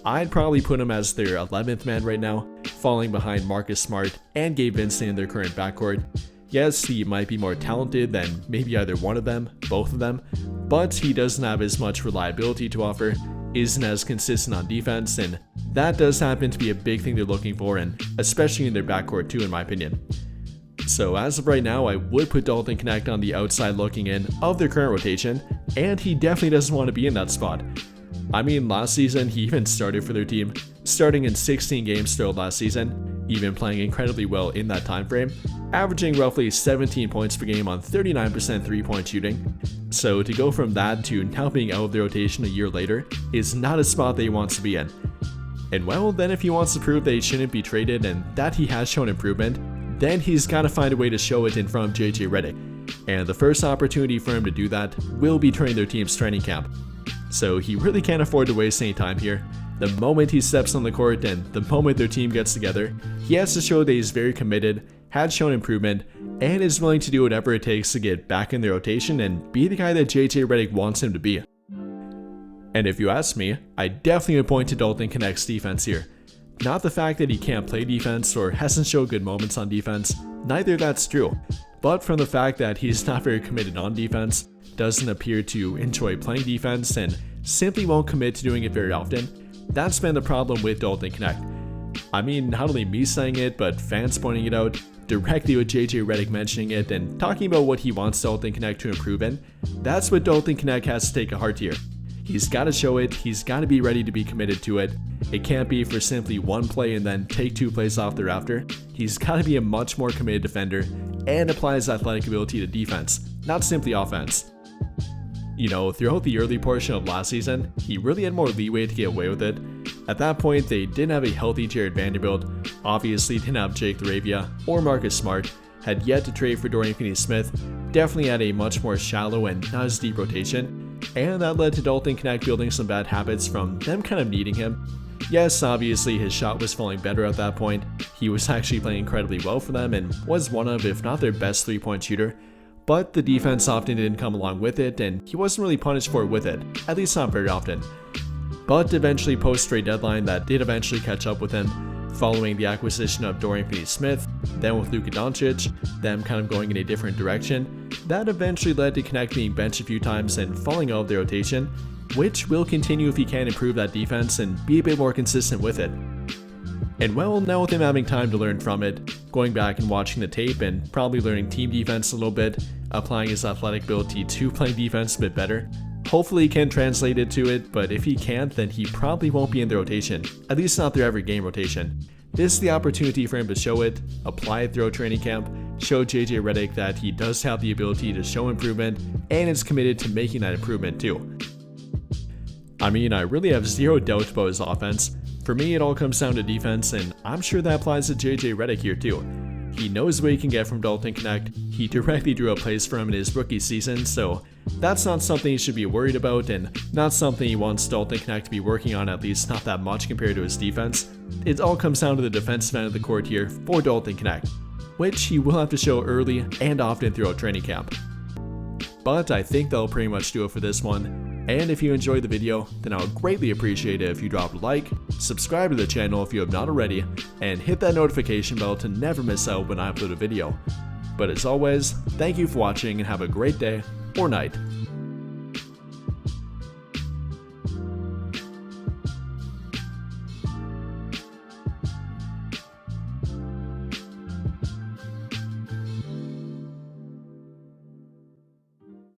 I'd probably put him as their 11th man right now, falling behind Marcus Smart and Gabe Vincent in their current backcourt. Yes, he might be more talented than maybe either one of them, both of them, but he doesn't have as much reliability to offer, isn't as consistent on defense, and that does happen to be a big thing they're looking for, and especially in their backcourt too, in my opinion. So as of right now, I would put Dalton Knecht on the outside looking in of their current rotation, and he definitely doesn't want to be in that spot. I mean, last season he even started for their team, starting in 16 games throughout last season, even playing incredibly well in that time frame, averaging roughly 17 points per game on 39% 3-point shooting. So to go from that to now being out of the rotation a year later is not a spot that he wants to be in. And well, then if he wants to prove that he shouldn't be traded and that he has shown improvement, then he's got to find a way to show it in front of JJ Redick. And the first opportunity for him to do that will be during their team's training camp. So he really can't afford to waste any time here. The moment he steps on the court and the moment their team gets together, he has to show that he's very committed, has shown improvement, and is willing to do whatever it takes to get back in the rotation and be the guy that JJ Redick wants him to be. And if you ask me, I definitely would point to Dalton Knecht's defense here. Not the fact that he can't play defense or hasn't shown good moments on defense, neither that's true, but from the fact that he's not very committed on defense, doesn't appear to enjoy playing defense, and simply won't commit to doing it very often. That's been the problem with Dalton Knecht. I mean, not only me saying it, but fans pointing it out, directly with JJ Redick mentioning it and talking about what he wants Dalton Knecht to improve in. That's what Dalton Knecht has to take to heart here. He's got to show it, he's got to be ready to be committed to it. It can't be for simply one play and then take 2 plays off thereafter. He's got to be a much more committed defender and apply his athletic ability to defense, not simply offense. You know, throughout the early portion of last season, he really had more leeway to get away with it. At that point, they didn't have a healthy Jared Vanderbilt, obviously didn't have Jake LaRavia or Marcus Smart, had yet to trade for Dorian Finney-Smith, definitely had a much more shallow and not as deep rotation, and that led to Dalton Knecht building some bad habits from them kind of needing him. Yes, obviously his shot was falling better at that point, he was actually playing incredibly well for them and was one of, if not their best 3-point shooter, but the defense often didn't come along with it and he wasn't really punished for it with it, at least not very often. But eventually post-trade deadline that did eventually catch up with him, following the acquisition of Dorian Finney-Smith, then with Luka Doncic, them kind of going in a different direction, that eventually led to Knecht being benched a few times and falling out of the rotation, which will continue if he can improve that defense and be a bit more consistent with it. And well, now with him having time to learn from it, going back and watching the tape and probably learning team defense a little bit, applying his athletic ability to playing defense a bit better, hopefully he can translate it to it, but if he can't, then he probably won't be in the rotation, at least not their every game rotation. This is the opportunity for him to show it, apply it throughout training camp, show JJ Redick that he does have the ability to show improvement and is committed to making that improvement too. I mean, I really have zero doubt about his offense. For me, it all comes down to defense, and I'm sure that applies to JJ Redick here too. He knows what he can get from Dalton Knecht, he directly drew up plays for him in his rookie season, so that's not something he should be worried about and not something he wants Dalton Knecht to be working on, at least not that much compared to his defense. It all comes down to the defensive end of the court here for Dalton Knecht, which he will have to show early and often throughout training camp. But I think that'll pretty much do it for this one. And if you enjoyed the video, then I would greatly appreciate it if you drop a like, subscribe to the channel if you have not already, and hit that notification bell to never miss out when I upload a video. But as always, thank you for watching and have a great day or night.